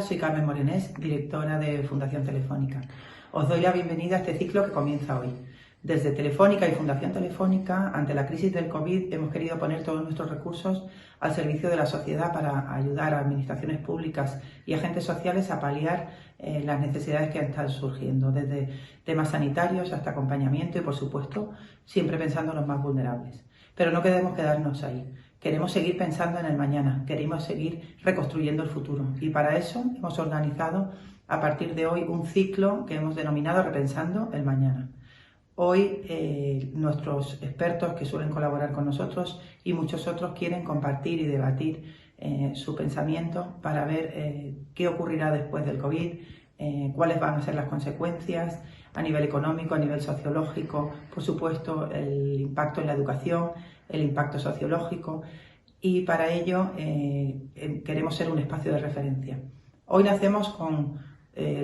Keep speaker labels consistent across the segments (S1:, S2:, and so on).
S1: soy Carmen Morenés, directora de Fundación Telefónica. Os doy la bienvenida a este ciclo que comienza hoy. Desde Telefónica y Fundación Telefónica, ante la crisis del COVID, hemos querido poner todos nuestros recursos al servicio de la sociedad para ayudar a administraciones públicas y agentes sociales a paliar las necesidades que están surgiendo, desde temas sanitarios hasta acompañamiento y, por supuesto, siempre pensando en los más vulnerables. Pero no queremos quedarnos ahí. Queremos seguir pensando en el mañana, queremos seguir reconstruyendo el futuro y para eso hemos organizado a partir de hoy un ciclo que hemos denominado Repensando el mañana. Hoy nuestros expertos que suelen colaborar con nosotros y muchos otros quieren compartir y debatir su pensamiento para ver qué ocurrirá después del COVID, cuáles van a ser las consecuencias a nivel económico, a nivel sociológico, por supuesto el impacto en la educación, el impacto sociológico y para ello queremos ser un espacio de referencia. Hoy nacemos con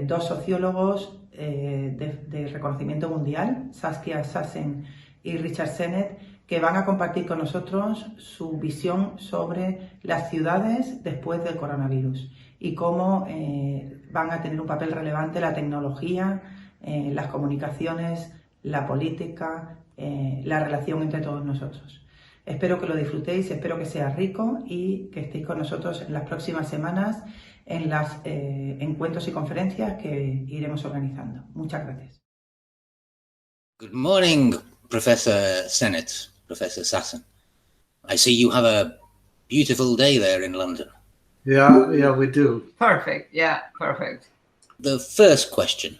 S1: dos sociólogos de reconocimiento mundial, Saskia Sassen y Richard Sennett, que van a compartir con nosotros su visión sobre las ciudades después del coronavirus y cómo van a tener un papel relevante la tecnología, las comunicaciones, la política, la relación entre todos nosotros. Espero que lo disfrutéis, espero que sea rico y que estéis con nosotros en las próximas semanas en los encuentros y conferencias que iremos organizando. Muchas gracias.
S2: Good morning, Professor Sennett, Professor Sassen. I see you have a beautiful day there in London.
S3: Yeah, we do.
S4: Perfect, yeah, perfect.
S2: The first question,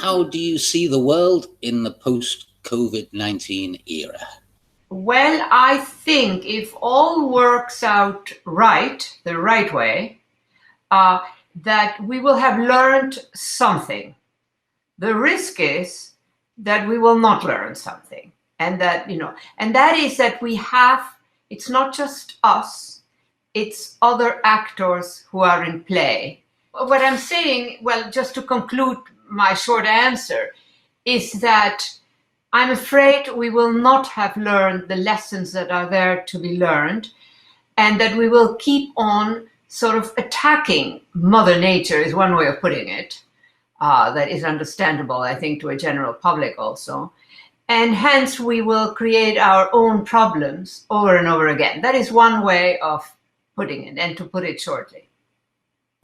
S2: how do you see the world in the post-COVID-19 era?
S4: Well, I think if all works out right, the right way, that we will have learned something. The risk is that we will not learn something. And that, and that is that it's not just us, it's other actors who are in play. What I'm saying, well, just to conclude my short answer, is that I'm afraid we will not have learned the lessons that are there to be learned, and that we will keep on sort of attacking Mother Nature is one way of putting it. That is understandable, I think, to a general public also. And hence we will create our own problems over and over again. That is one way of putting it, and to put it shortly.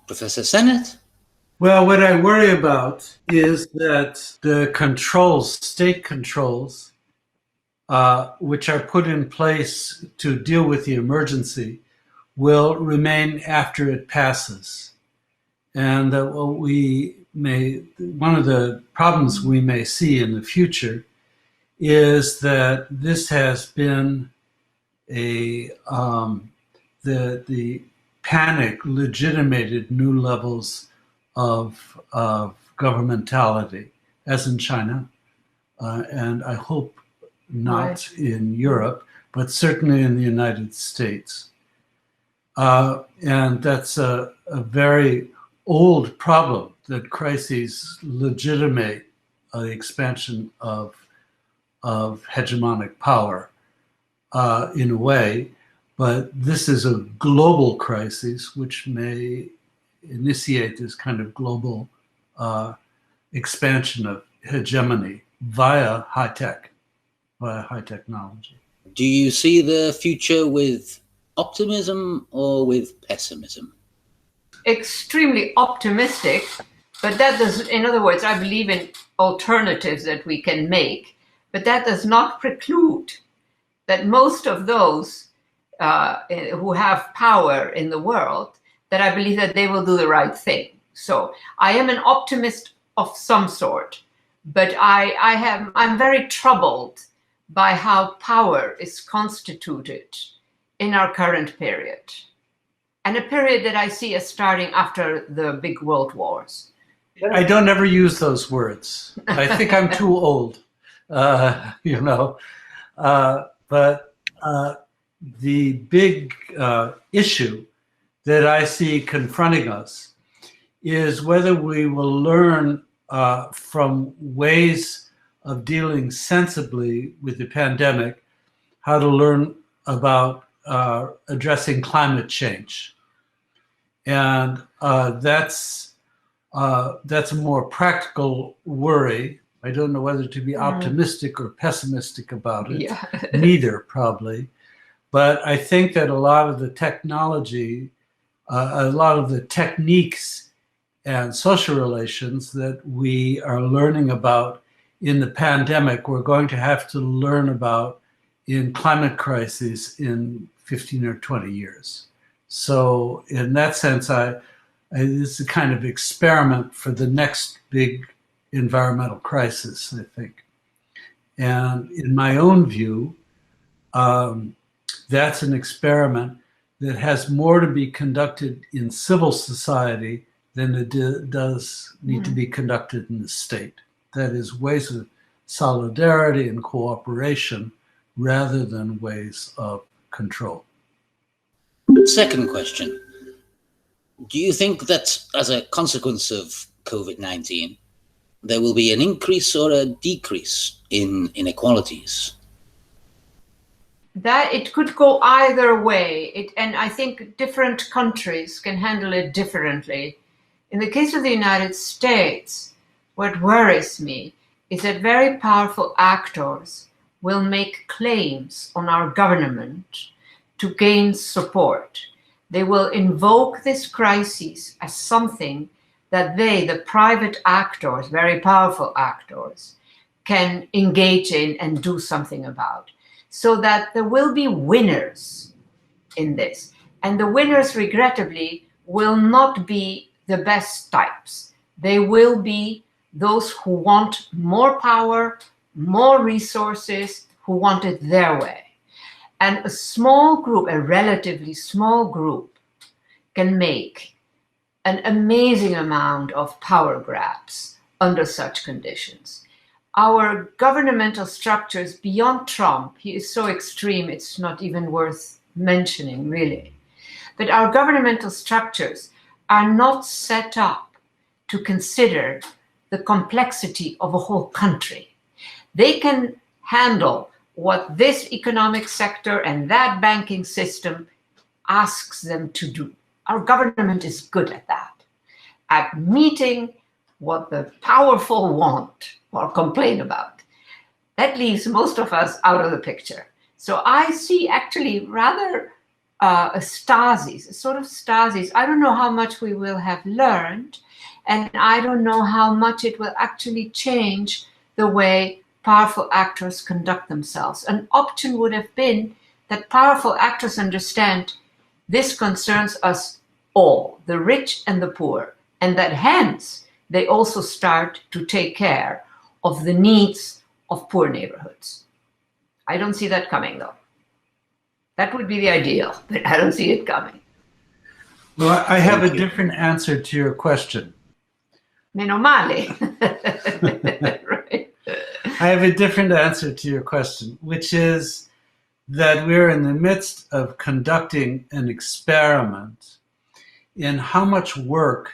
S2: Professor Sennett?
S3: Well, what I worry about is that the controls, state controls, which are put in place to deal with the emergency, will remain after it passes. And that one of the problems we may see in the future is that this has been the panic legitimated new levels of governmentality, as in China, and I hope not in Europe, but certainly in the United States. And that's a very old problem, that crises legitimate the expansion of hegemonic power in a way, but this is a global crisis which may initiate this kind of global expansion of hegemony via high technology.
S2: Do you see the future with optimism or with pessimism?
S4: Extremely optimistic, but that does, in other words, I believe in alternatives that we can make, but that does not preclude that most of those who have power in the world, that I believe that they will do the right thing. So I am an optimist of some sort, but I'm very troubled by how power is constituted in our current period, and a period that I see as starting after the big world wars.
S3: I don't ever use those words. I think I'm too old, but the big issue that I see confronting us is whether we will learn from ways of dealing sensibly with the pandemic, how to learn about addressing climate change. And that's a more practical worry. I don't know whether to be optimistic or pessimistic about it.
S4: Yeah.
S3: Neither, probably. But I think that a lot of the technology, a lot of the techniques and social relations that we are learning about in the pandemic, we're going to have to learn about in climate crises in 15 or 20 years. So in that sense, it's a kind of experiment for the next big environmental crisis, I think. And in my own view, that's an experiment that has more to be conducted in civil society than it does need to be conducted in the state. That is, ways of solidarity and cooperation rather than ways of control.
S2: Second question. Do you think that as a consequence of COVID-19, there will be an increase or a decrease in inequalities?
S4: That it could go either way. And I think different countries can handle it differently. In the case of the United States, what worries me is that very powerful actors will make claims on our government to gain support. They will invoke this crisis as something that they, the private actors, very powerful actors, can engage in and do something about, so that there will be winners in this. And the winners, regrettably, will not be the best types. They will be those who want more power, more resources, who want it their way. And a small group, a relatively small group, can make an amazing amount of power grabs under such conditions. Our governmental structures beyond Trump, he is so extreme, it's not even worth mentioning, really. But our governmental structures are not set up to consider the complexity of a whole country. They can handle what this economic sector and that banking system asks them to do. Our government is good at that, at meeting what the powerful want or complain about. That leaves most of us out of the picture. So I see actually rather a stasis, a sort of stasis. I don't know how much we will have learned, and I don't know how much it will actually change the way powerful actors conduct themselves. An option would have been that powerful actors understand this concerns us all, the rich and the poor, and that hence they also start to take care of the needs of poor neighborhoods. I don't see that coming, though. That would be the ideal, but I don't see it coming.
S3: Well, I have a different answer to your question.
S4: Meno male. Right.
S3: I have a different answer to your question, which is that we're in the midst of conducting an experiment in how much work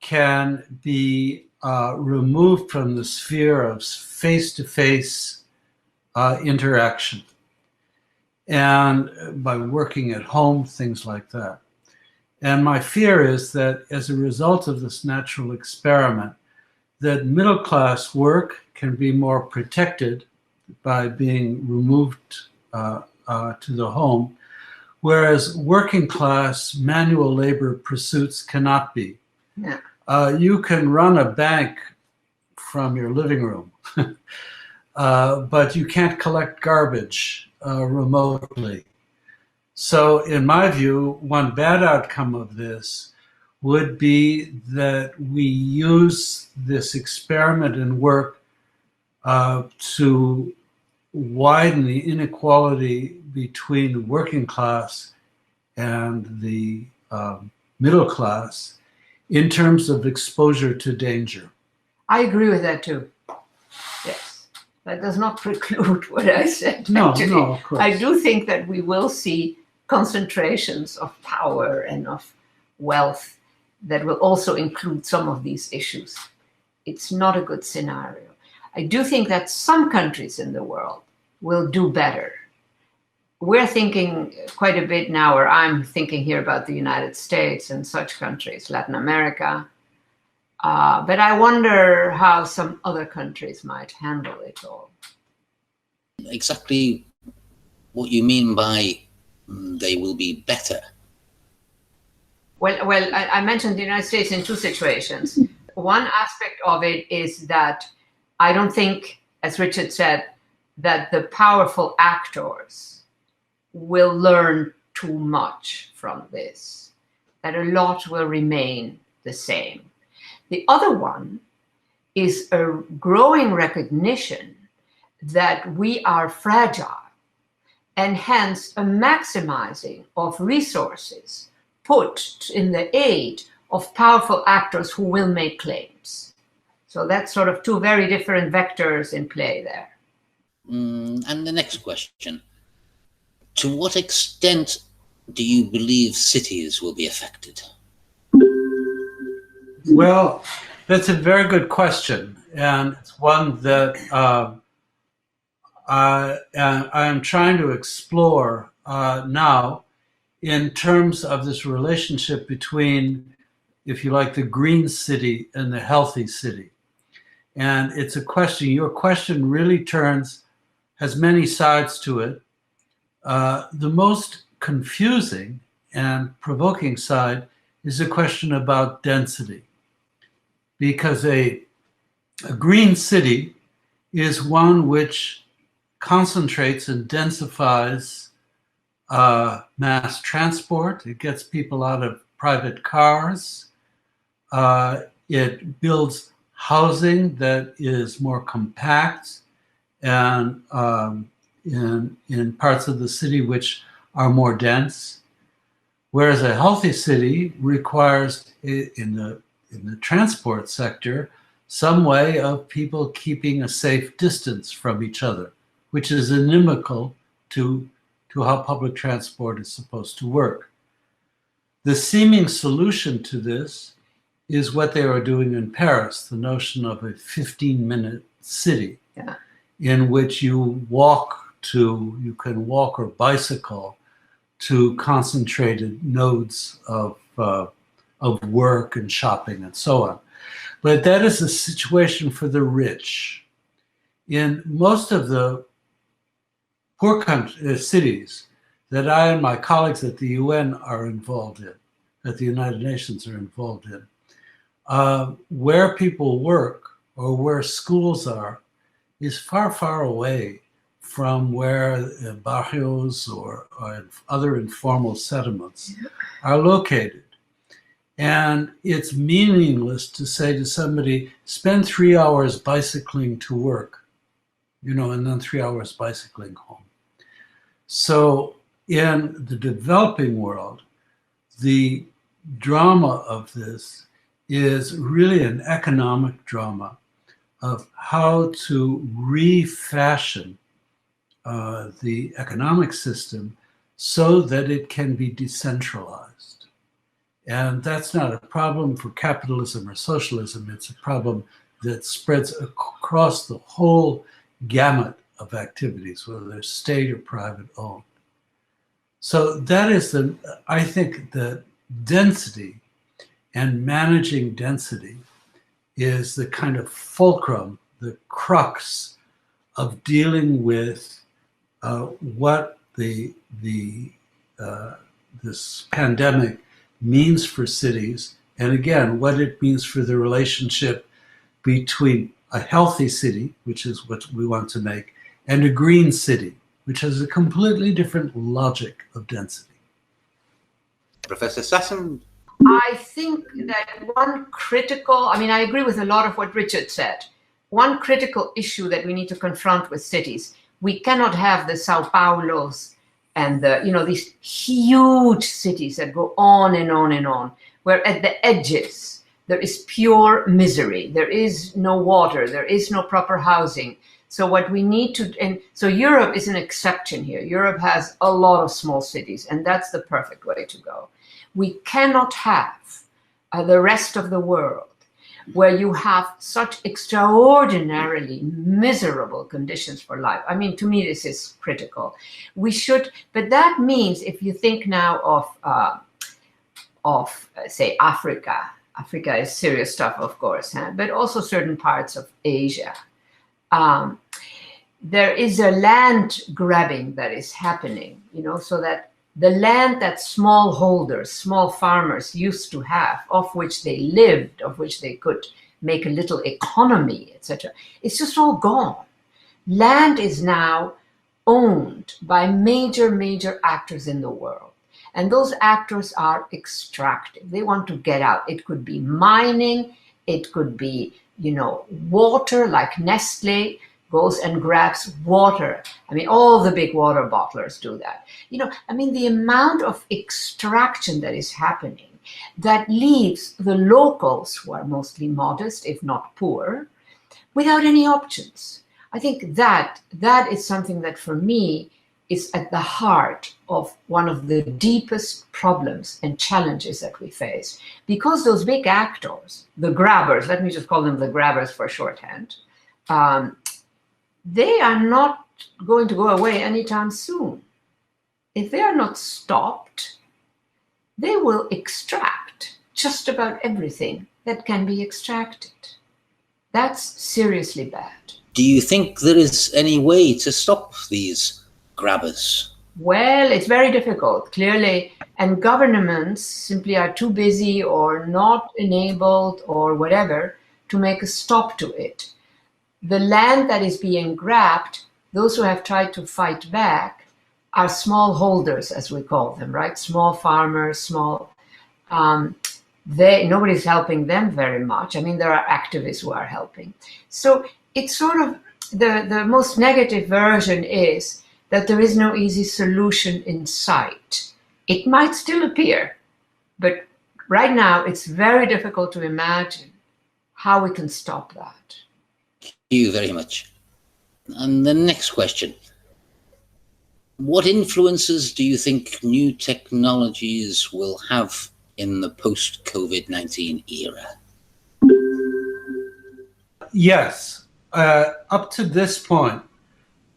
S3: can be removed from the sphere of face-to-face interaction, and by working at home, things like that. And my fear is that as a result of this natural experiment, that middle-class work can be more protected by being removed to the home, whereas working-class manual labor pursuits cannot be.
S4: Yeah.
S3: You can run a bank from your living room, but you can't collect garbage remotely. So in my view, one bad outcome of this would be that we use this experiment in work to widen the inequality between the working class and the middle class in terms of exposure to danger.
S4: I agree with that too. Yes. That does not preclude what I said.
S3: No,
S4: actually.
S3: no, of course.
S4: I do think that we will see concentrations of power and of wealth that will also include some of these issues. It's not a good scenario. I do think that some countries in the world will do better we're thinking quite a bit now, or I'm thinking here about the United States and such countries, Latin America. But I wonder how some other countries might handle it all.
S2: Exactly what you mean by they will be better.
S4: Well, I mentioned the United States in two situations. One aspect of it is that I don't think, as Richard said, that the powerful actors will learn too much from this, that a lot will remain the same. The other one is a growing recognition that we are fragile, and hence a maximizing of resources put in the aid of powerful actors who will make claims. So that's sort of two very different vectors in play there.
S2: And the next question. To what extent do you believe cities will be affected?
S3: Well, that's a very good question, and it's one that I am trying to explore now in terms of this relationship between, if you like, the green city and the healthy city. And it's a question, your question really has many sides to it. The most confusing and provoking side is a question about density. Because a green city is one which concentrates and densifies mass transport. It gets people out of private cars. It builds housing that is more compact and in parts of the city which are more dense. Whereas a healthy city requires, in the transport sector, some way of people keeping a safe distance from each other, which is inimical to how public transport is supposed to work. The seeming solution to this is what they are doing in Paris, the notion of a 15-minute city, in which you can walk or bicycle to concentrated nodes of work and shopping and so on. But that is a situation for the rich. In most of the poor cities that I and my colleagues at the UN are involved in, that the United Nations are involved in, where people work or where schools are is far, far away from where barrios or other informal settlements are located. And it's meaningless to say to somebody, spend 3 hours bicycling to work, and then 3 hours bicycling home. So in the developing world, the drama of this is really an economic drama of how to refashion the economic system so that it can be decentralized. And that's not a problem for capitalism or socialism. It's a problem that spreads across the whole gamut of activities, whether they're state or private owned. So that is I think the density and managing density is the kind of fulcrum, the crux of dealing with what this pandemic means for cities, and again, what it means for the relationship between a healthy city, which is what we want to make, and a green city, which has a completely different logic of density.
S2: Professor Sassen?
S4: I think that I agree with a lot of what Richard said. One critical issue that we need to confront with cities, we cannot have the Sao Paulos and these huge cities that go on and on and on, where at the edges there is pure misery. There is no water, there is no proper housing. So what we need so Europe is an exception here. Europe has a lot of small cities, and that's the perfect way to go. We cannot have the rest of the world where you have such extraordinarily miserable conditions for life. I mean, to me, this is critical. We should, but that means if you think now of say, Africa. Africa is serious stuff, of course, but also certain parts of Asia. There is a land grabbing that is happening, so that the land that smallholders, small farmers used to have, of which they lived, of which they could make a little economy, etc., it's just all gone. Land is now owned by major actors in the world. And those actors are extractive. They want to get out. It could be mining. It could be, water, like Nestle goes and grabs water. I mean, all the big water bottlers do that. The amount of extraction that is happening that leaves the locals, who are mostly modest, if not poor, without any options. I think that is something that for me is at the heart of one of the deepest problems and challenges that we face. Because those big actors, the grabbers, let me just call them the grabbers for shorthand, they are not going to go away anytime soon. If they are not stopped, they will extract just about everything that can be extracted. That's seriously bad.
S2: Do you think there is any way to stop these grabbers?
S4: Well, it's very difficult, clearly, and governments simply are too busy or not enabled or whatever to make a stop to it. The land that is being grabbed, those who have tried to fight back are smallholders, as we call them, right? Small farmers, nobody's helping them very much. I mean, there are activists who are helping. So it's sort of, the most negative version is that there is no easy solution in sight. It might still appear, but right now it's very difficult to imagine how we can stop that.
S2: Thank you very much. And the next question. What influences do you think new technologies will have in the post-COVID-19 era?
S3: Yes. Up to this point,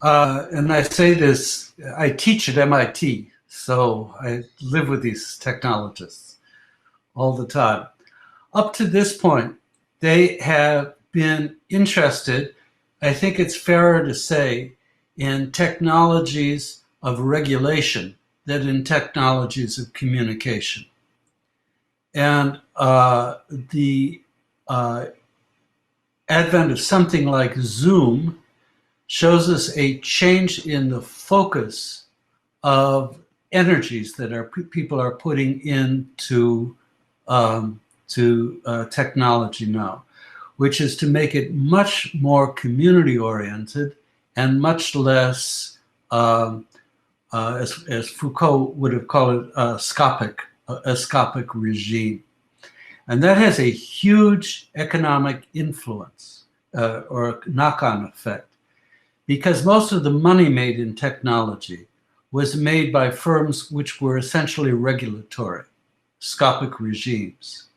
S3: and I say this, I teach at MIT, so I live with these technologists all the time. Up to this point, they have been interested, I think it's fairer to say, in technologies of regulation than in technologies of communication. And the advent of something like Zoom shows us a change in the focus of energies that people are putting into technology now, which is to make it much more community-oriented and much less, as Foucault would have called it, a scopic regime. And that has a huge economic influence or knock-on effect, because most of the money made in technology was made by firms which were essentially regulatory, scopic regimes.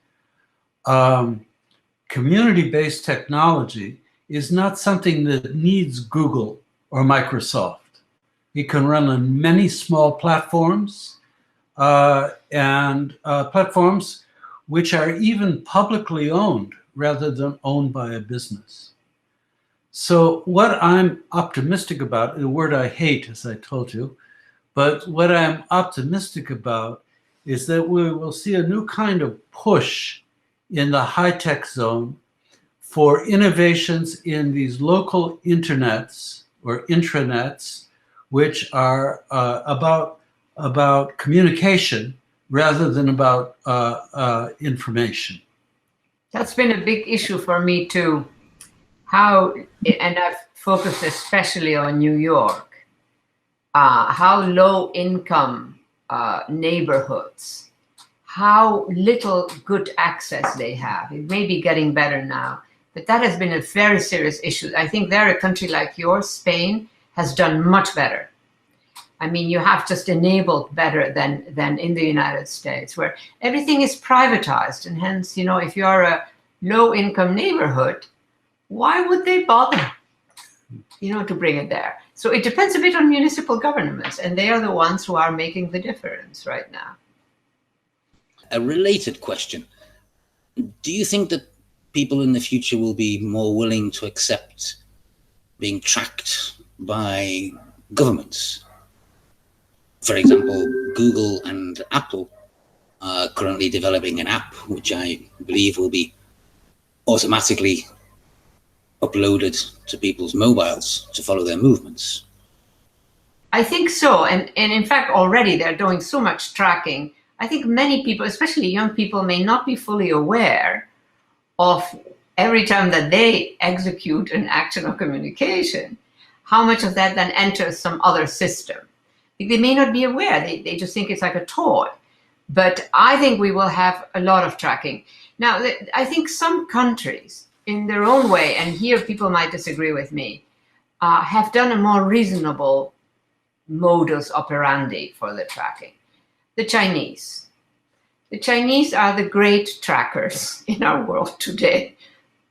S3: Community-based technology is not something that needs Google or Microsoft. It can run on many small platforms and platforms which are even publicly owned rather than owned by a business. So what I'm optimistic about, a word I hate, as I told you, but what I'm optimistic about is that we will see a new kind of push in the high-tech zone for innovations in these local internets or intranets, which are about communication rather than about information.
S4: That's been a big issue for me too. And I've focused especially on New York, how low income neighborhoods, how little good access they have. It may be getting better now, but that has been a very serious issue. I think a country like yours, Spain, has done much better. I mean, you have just enabled better than in the United States, where everything is privatized. And hence, if you're low-income neighborhood, why would they bother, to bring it there? So it depends a bit on municipal governments, and they are the ones who are making the difference right now.
S2: A related question. Do you think that people in the future will be more willing to accept being tracked by governments? For example, Google and Apple are currently developing an app which I believe will be automatically uploaded to people's mobiles to follow their movements.
S4: I think so. And in fact, already they're doing so much tracking. I think many people, especially young people, may not be fully aware of every time that they execute an action or communication, how much of that then enters some other system. They may not be aware. They just think it's like a toy. But I think we will have a lot of tracking. Now, I think some countries, in their own way, and here people might disagree with me, have done a more reasonable modus operandi for the tracking. The Chinese. The Chinese are the great trackers in our world today,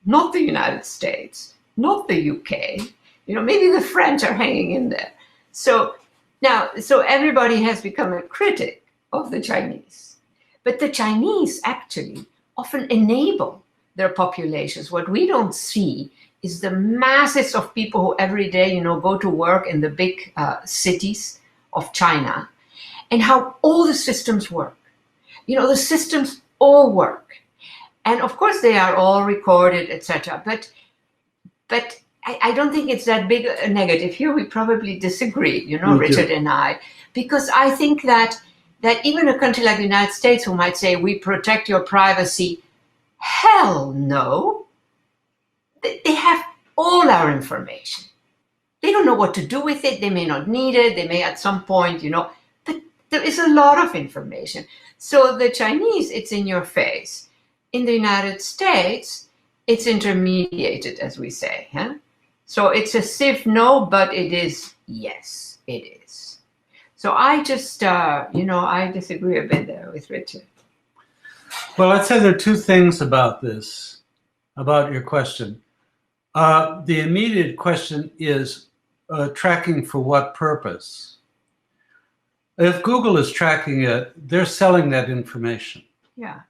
S4: not the United States, not the UK. Maybe the French are hanging in there. So everybody has become a critic of the Chinese. But the Chinese actually often enable their populations. What we don't see is the masses of people who every day, go to work in the big cities of China, and how all the systems work. The systems all work. And of course they are all recorded, etc. But I don't think it's that big a negative. Here we probably disagree, Richard and I, because I think that even a country like the United States, who might say, we protect your privacy, hell no. They have all our information. They don't know what to do with it. They may not need it. They may at some point, but there is a lot of information. So the Chinese, it's in your face. In the United States, it's intermediated, as we say. Huh? So it's a sieve no, but it is yes, it is. So I just, I disagree a bit there with Richard.
S3: Well, I'd say there are two things about this, about your question. The immediate question is tracking for what purpose? If Google is tracking it, they're selling that information.
S4: Yeah.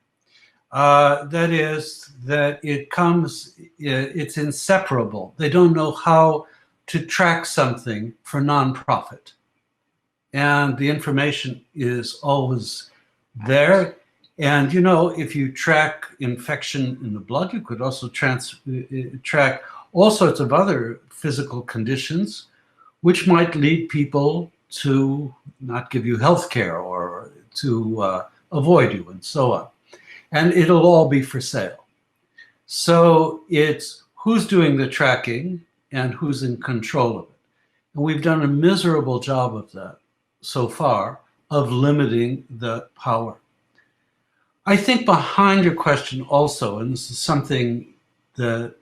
S3: That is, that it's inseparable. They don't know how to track something for nonprofit. And the information is always there. And, if you track infection in the blood, you could also track all sorts of other physical conditions, which might lead people to not give you health care or to avoid you and so on. And it'll all be for sale. So it's who's doing the tracking and who's in control of it. And we've done a miserable job of that so far, of limiting the power. I think behind your question also, and this is something that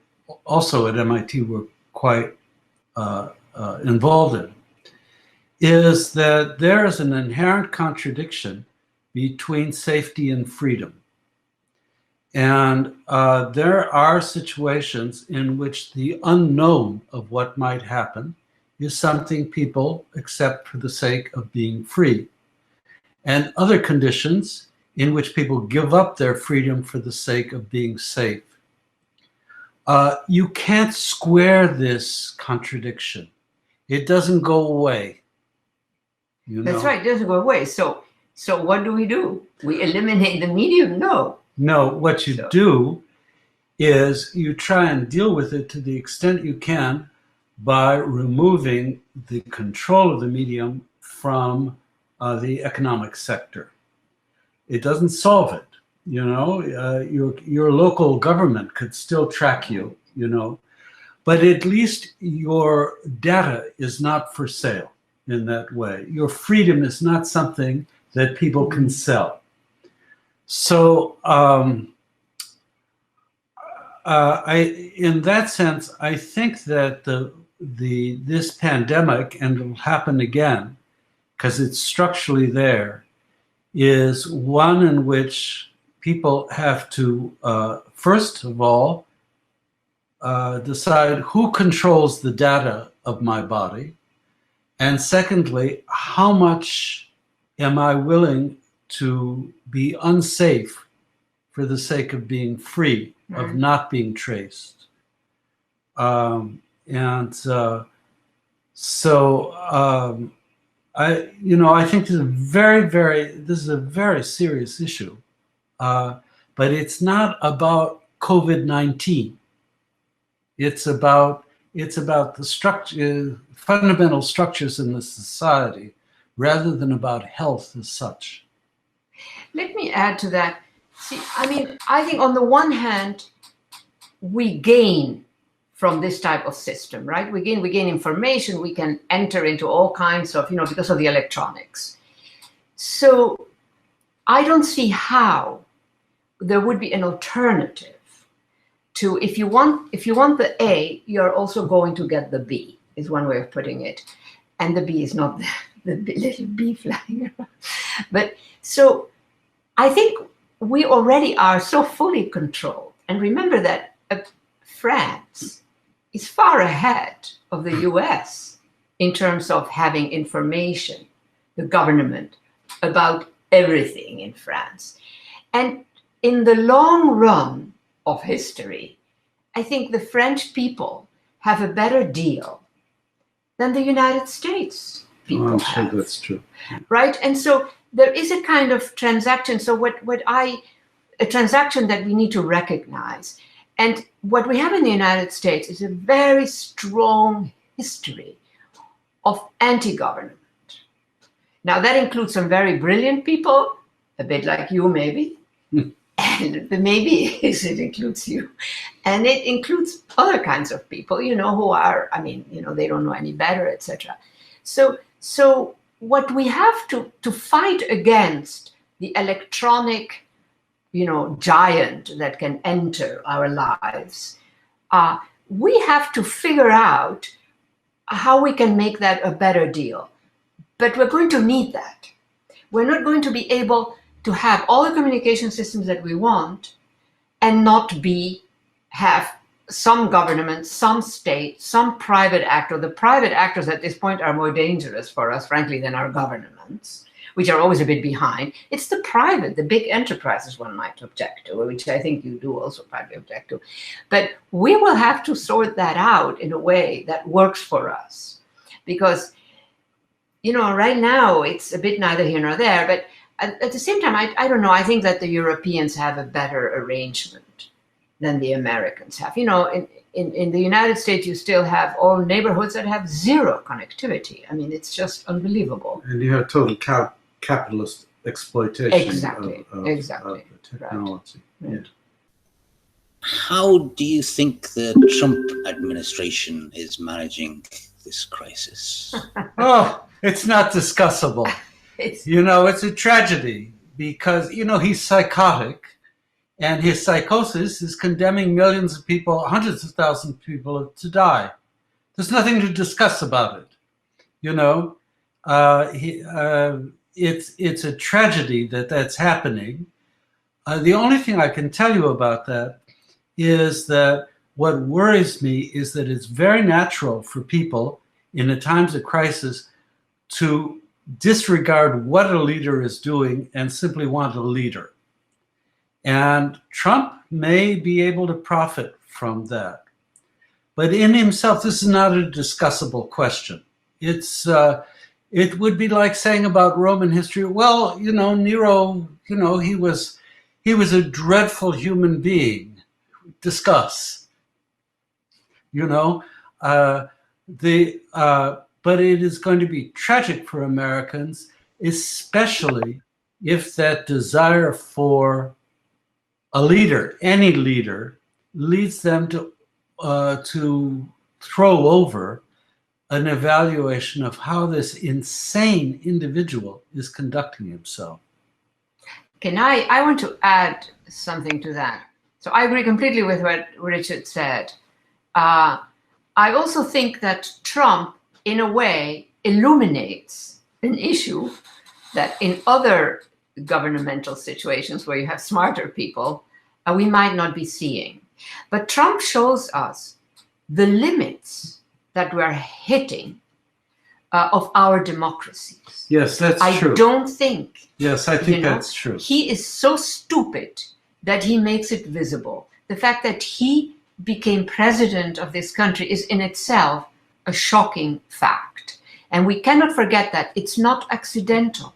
S3: also at MIT we're quite involved in, is that there is an inherent contradiction between safety and freedom. And there are situations in which the unknown of what might happen is something people accept for the sake of being free. And other conditions in which people give up their freedom for the sake of being safe. You can't square this contradiction. It doesn't go away.
S4: That's right, it doesn't go away. So what do? We eliminate the medium? No.
S3: No, what you do is you try and deal with it to the extent you can by removing the control of the medium from the economic sector. It doesn't solve it, your local government could still track you, but at least your data is not for sale in that way. Your freedom is not something that people can sell. So in that sense, I think that this pandemic, and it'll happen again, because it's structurally there, is one in which people have to, first of all, decide who controls the data of my body. And secondly, how much am I willing to be unsafe for the sake of being free, of not being traced? I think this is a very serious issue, but it's not about COVID-19. It's about the structure, fundamental structures in the society, rather than about health as such.
S4: Let me add to that. See, I think on the one hand, we gain from this type of system, right? We gain information, we can enter into all kinds of, because of the electronics. So I don't see how there would be an alternative to, if you want the A, you're also going to get the B, is one way of putting it. And the B is not the little bee flying around. But so I think we already are so fully controlled. And remember that France is far ahead of the US in terms of having information, the government, about everything in France. And in the long run of history, I think the French people have a better deal than the United States people
S3: I'm
S4: have.
S3: sure that's true.
S4: Right? And so there is a kind of transaction. So a transaction that we need to recognize. And what we have in the United States is a very strong history of anti-government. Now, that includes some very brilliant people, a bit like you, maybe. And maybe it includes you. And it includes other kinds of people, who are, they don't know any better, etc. So what we have to fight against the electronic giant that can enter our lives, we have to figure out how we can make that a better deal. But we're going to need that. We're not going to be able to have all the communication systems that we want and not have some government, some state, some private actor. The private actors at this point are more dangerous for us, frankly, than our governments, which are always a bit behind. It's the private, the big enterprises one might object to, which I think you do also probably object to. But we will have to sort that out in a way that works for us. Because, right now it's a bit neither here nor there, but at the same time, I don't know, I think that the Europeans have a better arrangement than the Americans have. In the United States, you still have all neighborhoods that have zero connectivity. It's just unbelievable.
S3: And you have total capitalist exploitation
S4: Exactly.
S3: of the technology.
S4: Right.
S3: Yeah.
S2: How do you think the Trump administration is managing this crisis?
S3: Oh, it's not discussable. It's a tragedy because, he's psychotic, and his psychosis is condemning millions of people, hundreds of thousands of people to die. There's nothing to discuss about it. It's a tragedy that's happening. The only thing I can tell you about that is that what worries me is that it's very natural for people in the times of crisis to disregard what a leader is doing and simply want a leader. And Trump may be able to profit from that. But in himself, this is not a discussable question. It would be like saying about Roman history, well, Nero, he was a dreadful human being. Discuss. But it is going to be tragic for Americans, especially if that desire for a leader, any leader, leads them to throw over an evaluation of how this insane individual is conducting himself.
S4: I want to add something to that. So I agree completely with what Richard said. I also think that Trump, in a way, illuminates an issue that in other governmental situations where you have smarter people, we might not be seeing. But Trump shows us the limits that we're hitting of our democracies.
S3: Yes, that's true.
S4: I don't think.
S3: Yes, I think that's true.
S4: He is so stupid that he makes it visible. The fact that he became president of this country is in itself a shocking fact. And we cannot forget that it's not accidental.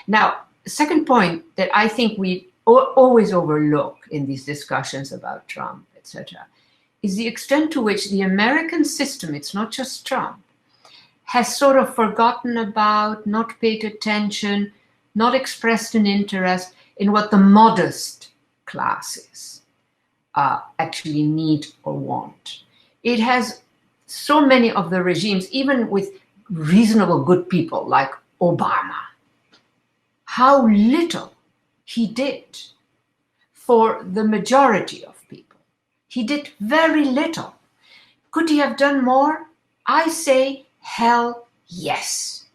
S4: Now, the second point that I think we always overlook in these discussions about Trump, etc., is the extent to which the American system, it's not just Trump, has sort of forgotten about, not paid attention, not expressed an interest in what the modest classes actually need or want. It has so many of the regimes, even with reasonable good people like Obama, how little he did for the majority of people. He did very little. Could he have done more? I say, hell yes.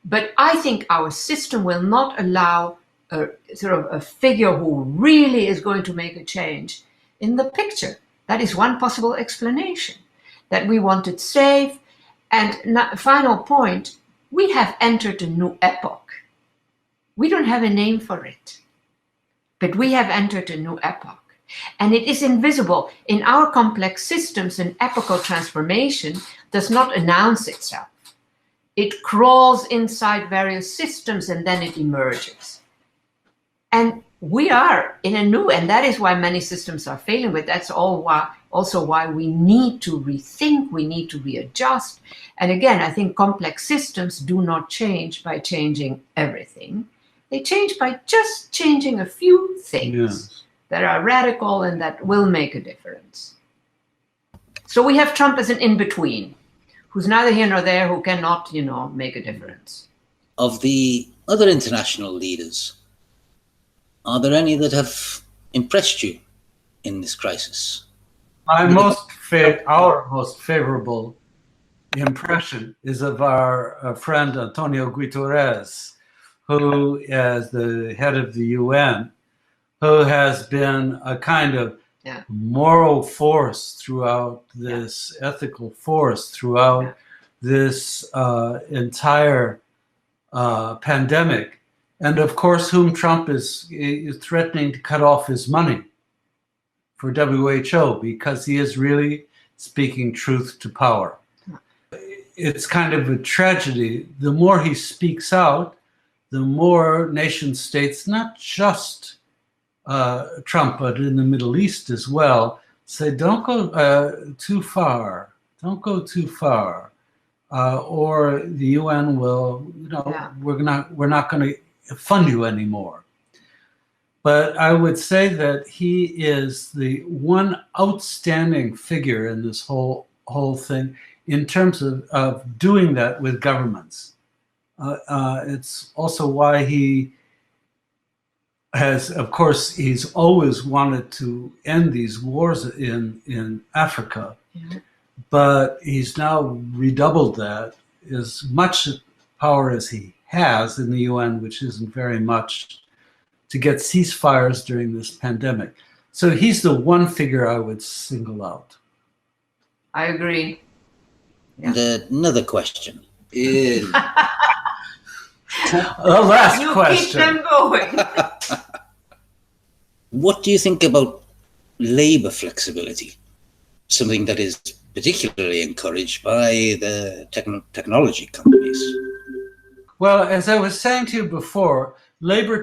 S4: But I think our system will not allow a sort of a figure who really is going to make a change in the picture. That is one possible explanation, that we want it safe. And final point, we have entered a new epoch. We don't have a name for it, but we have entered a new epoch. And it is invisible. In our complex systems, an epochal transformation does not announce itself. It crawls inside various systems and then it emerges. And we are in a new, and that is why many systems are failing, but that's also why we need to rethink, we need to readjust. And again, I think complex systems do not change by changing everything. They change by just changing a few things that are radical and that will make a difference. So we have Trump as an in-between, who's neither here nor there, who cannot, make a difference.
S2: Of the other international leaders, are there any that have impressed you in this crisis?
S3: Our most favorable impression is of our friend Antonio Guterres, who is the head of the UN, who has been a kind of moral force throughout this, ethical force throughout this entire pandemic. And of course, whom Trump is threatening to cut off his money for WHO because he is really speaking truth to power. It's kind of a tragedy. The more he speaks out, the more nation states, not just Trump, but in the Middle East as well, say, don't go too far. Don't go too far. Or the UN will, we're not going to fund you anymore. But I would say that he is the one outstanding figure in this whole thing in terms of doing that with governments. It's also why he has, of course, he's always wanted to end these wars in Africa, but he's now redoubled that. As much power as he has in the UN, which isn't very much, to get ceasefires during this pandemic. So he's the one figure I would single out.
S4: I agree.
S2: Another question is...
S3: The last question.
S4: Keep them going.
S2: What do you think about labor flexibility? Something that is particularly encouraged by the technology companies.
S3: Well, as I was saying to you before, labor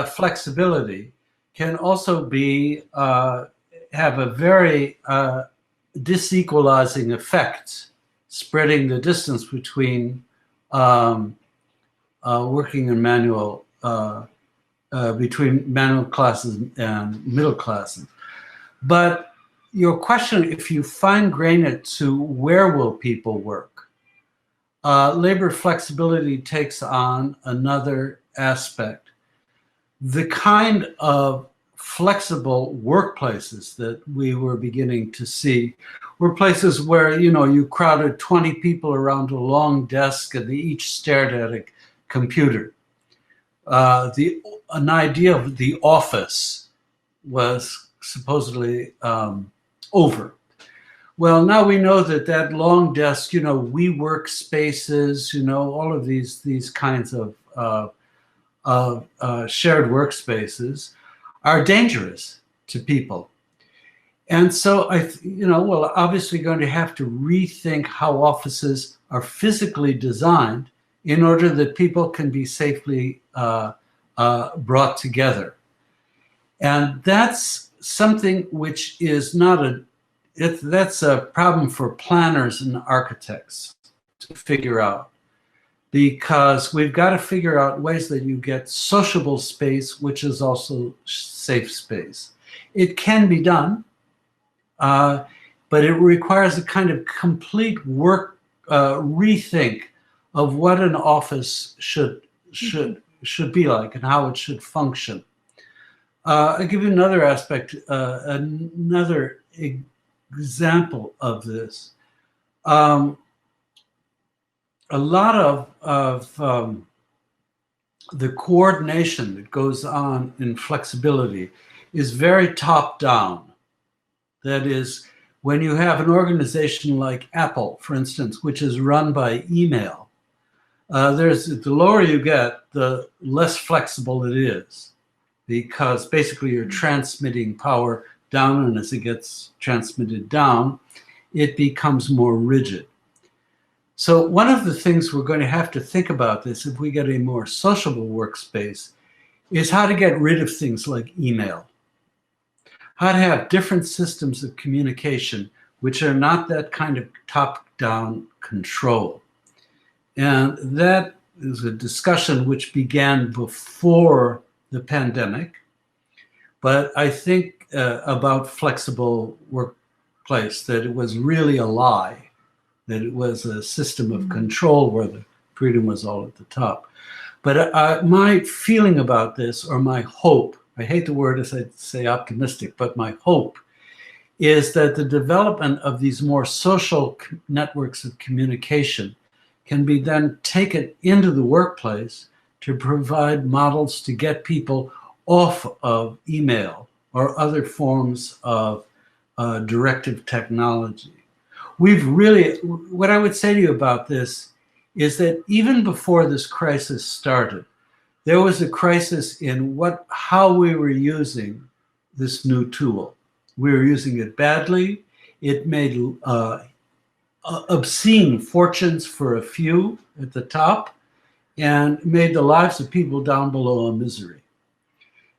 S3: flexibility can also be have a very disequalizing effect, spreading the distance between working and manual, between manual classes and middle classes. But your question, if you fine-grain it to where will people work, labor flexibility takes on another aspect. The kind of flexible workplaces that we were beginning to see were places where, you crowded 20 people around a long desk and they each stared at a computer. an idea of the office was supposedly over. Well, now we know that long desk, WeWork spaces, all of these kinds of shared workspaces are dangerous to people. And so we're obviously going to have to rethink how offices are physically designed in order that people can be safely brought together. And that's something which is that's a problem for planners and architects to figure out, because we've got to figure out ways that you get sociable space, which is also safe space. It can be done, but it requires a kind of complete rethink of what an office should be like and how it should function. I'll give you another aspect, another example of this. A lot of the coordination that goes on in flexibility is very top-down. That is, when you have an organization like Apple, for instance, which is run by email, the lower you get, the less flexible it is, because basically you're transmitting power down, and as it gets transmitted down, it becomes more rigid. So one of the things we're going to have to think about this, if we get a more sociable workspace, is how to get rid of things like email. How to have different systems of communication which are not that kind of top-down control. And that is a discussion which began before the pandemic, but I think about flexible workplace, that it was really a lie, that it was a system of control where the freedom was all at the top. But my feeling about this, or my hope, I hate the word as I say optimistic, but my hope is that the development of these more social networks of communication can be then taken into the workplace to provide models to get people off of email or other forms of directive technology. What I would say to you about this is that even before this crisis started, there was a crisis in how we were using this new tool. We were using it badly. It made obscene fortunes for a few at the top and made the lives of people down below a misery.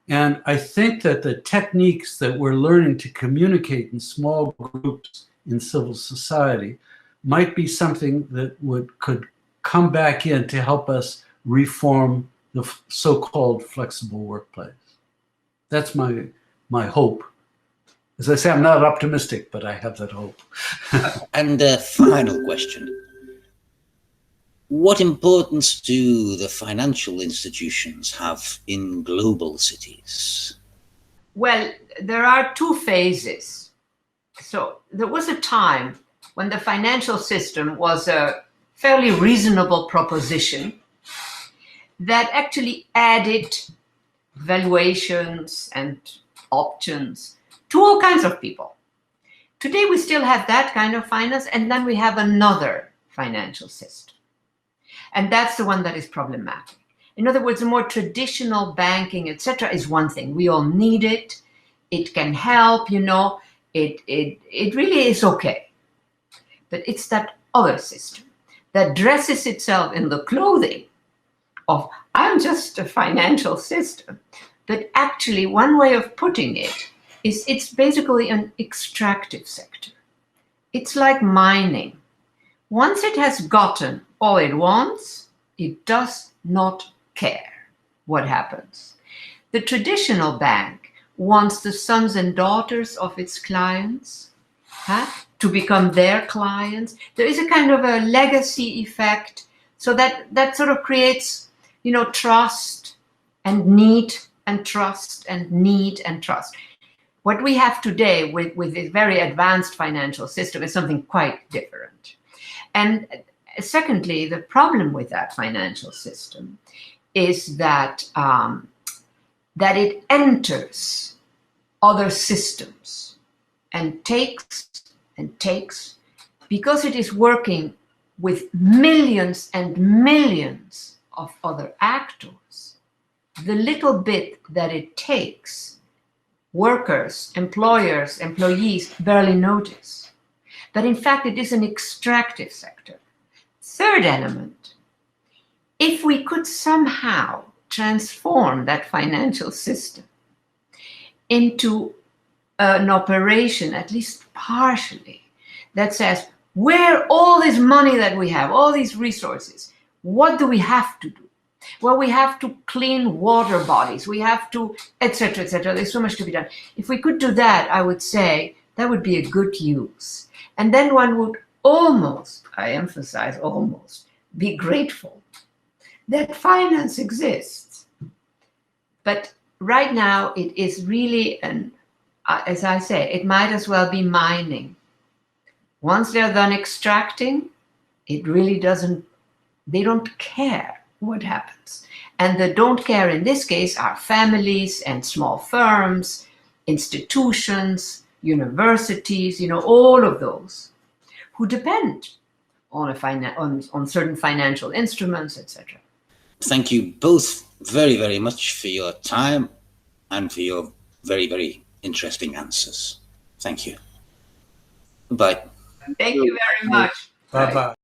S3: And I think that the techniques that we're learning to communicate in small groups in civil society might be something that could come back in to help us reform the so-called flexible workplace. That's my hope. As I say, I'm not optimistic, but I have that hope.
S2: And a final question. What importance do the financial institutions have in global cities?
S4: Well, there are two phases. So there was a time when the financial system was a fairly reasonable proposition that actually added valuations and options to all kinds of people. Today we still have that kind of finance, and then we have another financial system. And that's the one that is problematic. In other words, the more traditional banking, etc., is one thing. We all need it. It can help, it really is okay. But it's that other system that dresses itself in the clothing of, I'm just a financial system. But actually, one way of putting it is it's basically an extractive sector. It's like mining. Once it has gotten all it wants, it does not care what happens. The traditional bank wants the sons and daughters of its clients to become their clients. There is a kind of a legacy effect, so that sort of creates, trust and need and trust and need and trust. What we have today with this very advanced financial system is something quite different. And secondly, the problem with that financial system is that that it enters other systems and takes because it is working with millions and millions of other actors. The little bit that it takes, workers, employers, employees barely notice. But in fact, it is an extractive sector. Third element, if we could somehow transform that financial system into an operation, at least partially, that says, where all this money that we have, all these resources, what do we have to do? Well, we have to clean water bodies. We have to, etc., etc. There's so much to be done. If we could do that, I would say that would be a good use. And then one would almost, I emphasize almost, be grateful that finance exists. But right now, it is really as I say, it might as well be mining. Once they're done extracting, it really doesn't, they don't care what happens. And the don't care in this case are families and small firms, institutions, universities, all of those who depend on on certain financial instruments, etc.
S2: Thank you both very, very much for your time and for your very, very interesting answers. Thank you. Bye.
S4: Thank you very much.
S3: Bye-bye.